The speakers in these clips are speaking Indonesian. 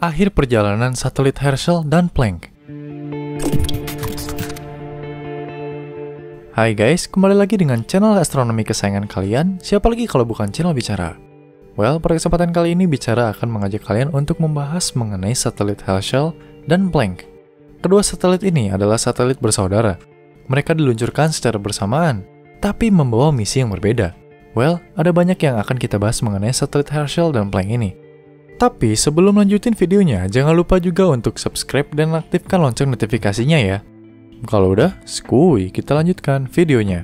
Akhir perjalanan satelit Herschel dan Planck. Hai guys, kembali lagi dengan channel astronomi kesayangan kalian. Siapa lagi kalau bukan channel Bicara? Well, pada kesempatan kali ini Bicara akan mengajak kalian untuk membahas mengenai satelit Herschel dan Planck. Kedua satelit ini adalah satelit bersaudara. Mereka diluncurkan secara bersamaan, tapi membawa misi yang berbeda. Well, ada banyak yang akan kita bahas mengenai satelit Herschel dan Planck ini. Tapi sebelum lanjutin videonya, jangan lupa juga untuk subscribe dan aktifkan lonceng notifikasinya ya. Kalau udah, skuy, kita lanjutkan videonya.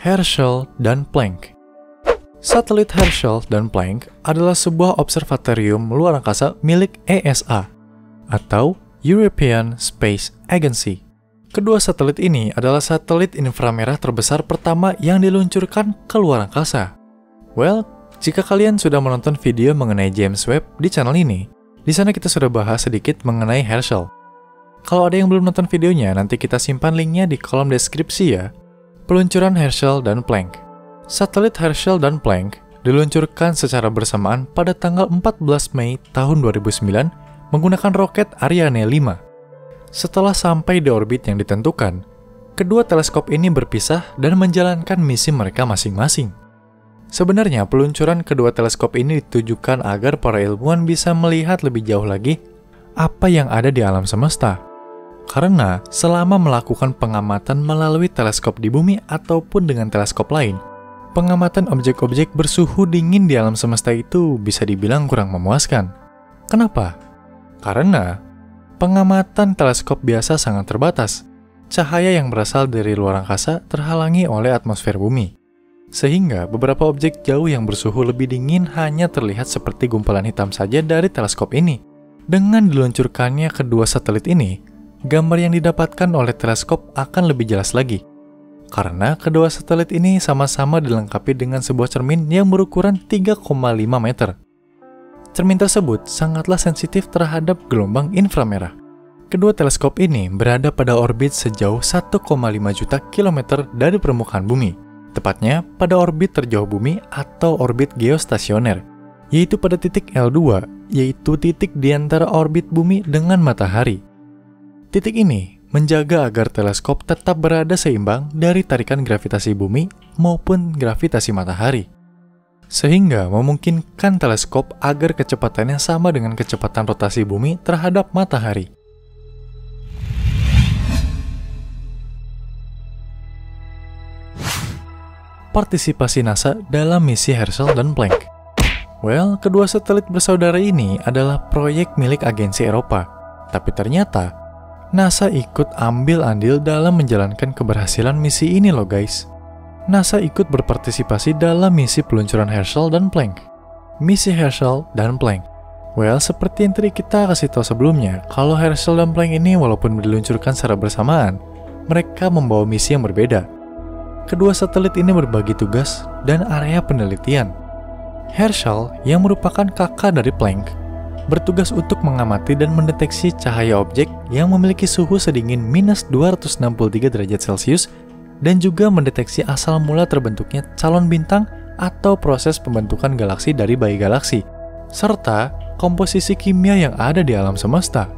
Herschel dan Planck. Satelit Herschel dan Planck adalah sebuah observatorium luar angkasa milik ESA atau European Space Agency. Kedua satelit ini adalah satelit inframerah terbesar pertama yang diluncurkan ke luar angkasa. Well, jika kalian sudah menonton video mengenai James Webb di channel ini, di sana kita sudah bahas sedikit mengenai Herschel. Kalau ada yang belum nonton videonya, nanti kita simpan linknya di kolom deskripsi ya. Peluncuran Herschel dan Planck. Satelit Herschel dan Planck diluncurkan secara bersamaan pada tanggal 14 Mei tahun 2009 menggunakan roket Ariane 5. Setelah sampai di orbit yang ditentukan, kedua teleskop ini berpisah dan menjalankan misi mereka masing-masing. Sebenarnya, peluncuran kedua teleskop ini ditujukan agar para ilmuwan bisa melihat lebih jauh lagi apa yang ada di alam semesta. Karena selama melakukan pengamatan melalui teleskop di bumi ataupun dengan teleskop lain, pengamatan objek-objek bersuhu dingin di alam semesta itu bisa dibilang kurang memuaskan. Kenapa? Karena pengamatan teleskop biasa sangat terbatas. Cahaya yang berasal dari luar angkasa terhalangi oleh atmosfer bumi. Sehingga beberapa objek jauh yang bersuhu lebih dingin hanya terlihat seperti gumpalan hitam saja dari teleskop ini. Dengan diluncurkannya kedua satelit ini, gambar yang didapatkan oleh teleskop akan lebih jelas lagi. Karena kedua satelit ini sama-sama dilengkapi dengan sebuah cermin yang berukuran 3,5 meter. Cermin tersebut sangatlah sensitif terhadap gelombang inframerah. Kedua teleskop ini berada pada orbit sejauh 1,5 juta kilometer dari permukaan bumi, tepatnya pada orbit terjauh bumi atau orbit geostasioner, yaitu pada titik L2, yaitu titik di antara orbit bumi dengan matahari. Titik ini menjaga agar teleskop tetap berada seimbang dari tarikan gravitasi bumi maupun gravitasi matahari, sehingga memungkinkan teleskop agar kecepatannya sama dengan kecepatan rotasi bumi terhadap matahari. Partisipasi NASA dalam misi Herschel dan Planck. Well, kedua satelit bersaudara ini adalah proyek milik agensi Eropa, tapi ternyata NASA ikut ambil andil dalam menjalankan keberhasilan misi ini loh guys. NASA ikut berpartisipasi dalam misi peluncuran Herschel dan Planck. Misi Herschel dan Planck. Well, seperti yang tadi kita kasih tahu sebelumnya, kalau Herschel dan Planck ini walaupun diluncurkan secara bersamaan, mereka membawa misi yang berbeda. Kedua satelit ini berbagi tugas dan area penelitian. Herschel, yang merupakan kakak dari Planck, bertugas untuk mengamati dan mendeteksi cahaya objek yang memiliki suhu sedingin minus 263 derajat Celcius dan juga mendeteksi asal mula terbentuknya calon bintang atau proses pembentukan galaksi dari bayi galaksi, serta komposisi kimia yang ada di alam semesta.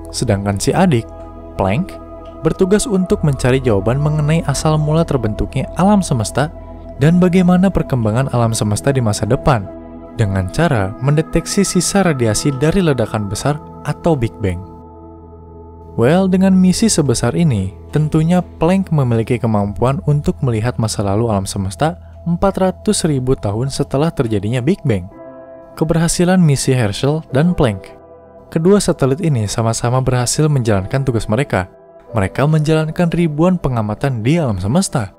Sedangkan si adik, Planck, bertugas untuk mencari jawaban mengenai asal mula terbentuknya alam semesta dan bagaimana perkembangan alam semesta di masa depan, dengan cara mendeteksi sisa radiasi dari ledakan besar atau Big Bang. Well, dengan misi sebesar ini, tentunya Planck memiliki kemampuan untuk melihat masa lalu alam semesta 400.000 tahun setelah terjadinya Big Bang. Keberhasilan misi Herschel dan Planck. Kedua satelit ini sama-sama berhasil menjalankan tugas mereka. Mereka menjalankan ribuan pengamatan di alam semesta.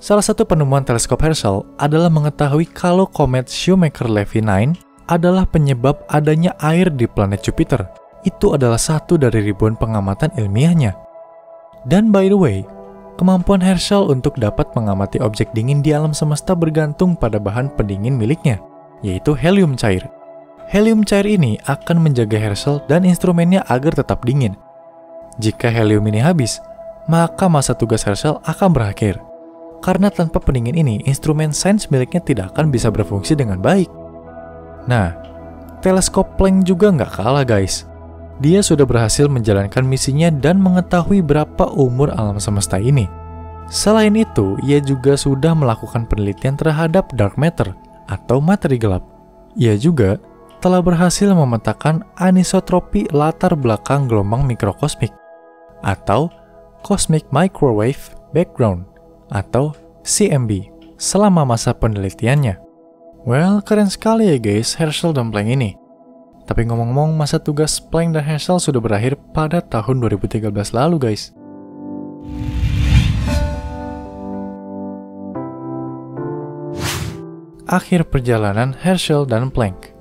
Salah satu penemuan teleskop Herschel adalah mengetahui kalau komet Shoemaker-Levy 9 adalah penyebab adanya air di planet Jupiter. Itu adalah satu dari ribuan pengamatan ilmiahnya. Dan by the way, kemampuan Herschel untuk dapat mengamati objek dingin di alam semesta bergantung pada bahan pendingin miliknya, yaitu helium cair. Helium cair ini akan menjaga Herschel dan instrumennya agar tetap dingin. Jika helium ini habis, maka masa tugas Herschel akan berakhir. Karena tanpa pendingin ini, instrumen sains miliknya tidak akan bisa berfungsi dengan baik. Nah, teleskop Planck juga nggak kalah guys. Dia sudah berhasil menjalankan misinya dan mengetahui berapa umur alam semesta ini. Selain itu, ia juga sudah melakukan penelitian terhadap dark matter atau materi gelap. Ia juga telah berhasil memetakan anisotropi latar belakang gelombang mikrokosmik atau Cosmic Microwave Background atau CMB selama masa penelitiannya. Well, keren sekali ya guys Herschel dan Planck ini. Tapi ngomong-ngomong, masa tugas Planck dan Herschel sudah berakhir pada tahun 2013 lalu guys. Akhir perjalanan Herschel dan Planck.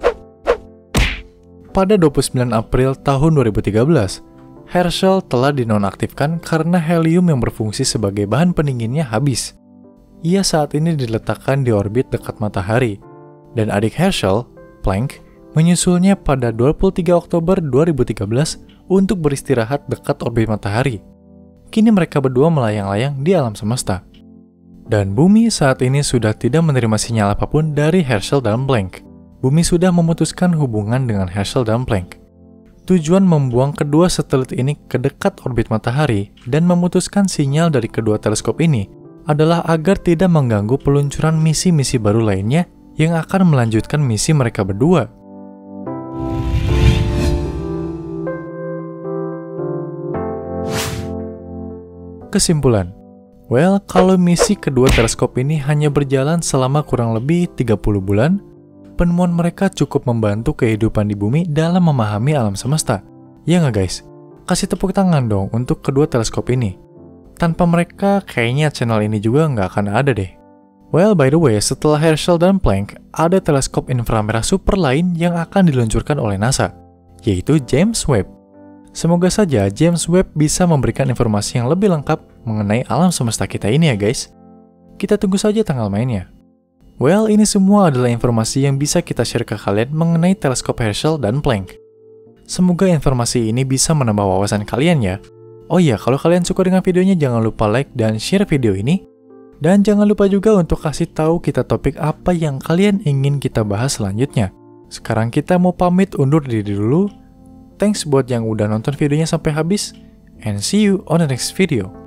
Pada 29 April tahun 2013, Herschel telah dinonaktifkan karena helium yang berfungsi sebagai bahan pendinginnya habis. Ia saat ini diletakkan di orbit dekat matahari, dan adik Herschel, Planck, menyusulnya pada 23 Oktober 2013 untuk beristirahat dekat orbit matahari. Kini mereka berdua melayang-layang di alam semesta. Dan bumi saat ini sudah tidak menerima sinyal apapun dari Herschel dan Planck. Bumi sudah memutuskan hubungan dengan Herschel dan Planck. Tujuan membuang kedua satelit ini ke dekat orbit matahari dan memutuskan sinyal dari kedua teleskop ini adalah agar tidak mengganggu peluncuran misi-misi baru lainnya yang akan melanjutkan misi mereka berdua. Kesimpulan. Well, kalau misi kedua teleskop ini hanya berjalan selama kurang lebih 30 bulan, penemuan mereka cukup membantu kehidupan di bumi dalam memahami alam semesta. Ya nggak guys? Kasih tepuk tangan dong untuk kedua teleskop ini. Tanpa mereka, kayaknya channel ini juga nggak akan ada deh. Well, by the way, setelah Herschel dan Planck, ada teleskop inframerah super lain yang akan diluncurkan oleh NASA, yaitu James Webb. Semoga saja James Webb bisa memberikan informasi yang lebih lengkap mengenai alam semesta kita ini ya guys. Kita tunggu saja tanggal mainnya. Well, ini semua adalah informasi yang bisa kita share ke kalian mengenai teleskop Herschel dan Planck. Semoga informasi ini bisa menambah wawasan kalian ya. Oh iya, kalau kalian suka dengan videonya jangan lupa like dan share video ini. Dan jangan lupa juga untuk kasih tahu kita topik apa yang kalian ingin kita bahas selanjutnya. Sekarang kita mau pamit undur diri dulu. Thanks buat yang udah nonton videonya sampai habis, and see you on the next video.